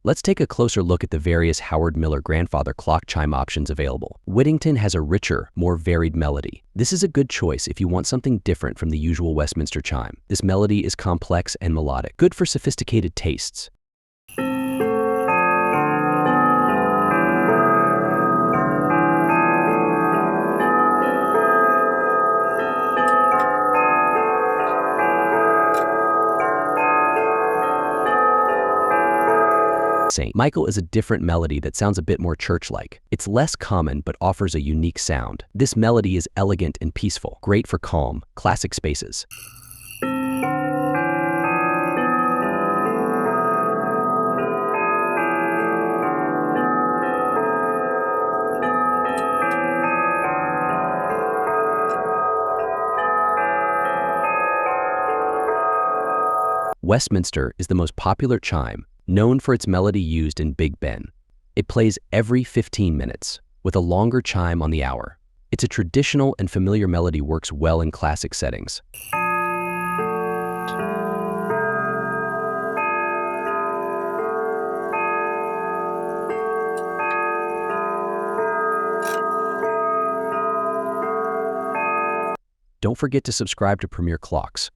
Let's take a closer look at the various Howard Miller grandfather clock chime options available. Whittington has a richer, more varied melody. This is a good choice if you want something different from the usual Westminster chime. This melody is complex and melodic, good for sophisticated tastes. St. Michael is a different melody that sounds a bit more church-like. It's less common but offers a unique sound. This melody is elegant and peaceful, great for calm, classic spaces. Westminster is the most popular chime, known for its melody used in Big Ben. It plays every 15 minutes, with a longer chime on the hour. It's a traditional and familiar melody works well in classic settings. Don't forget to subscribe to Premier Clocks.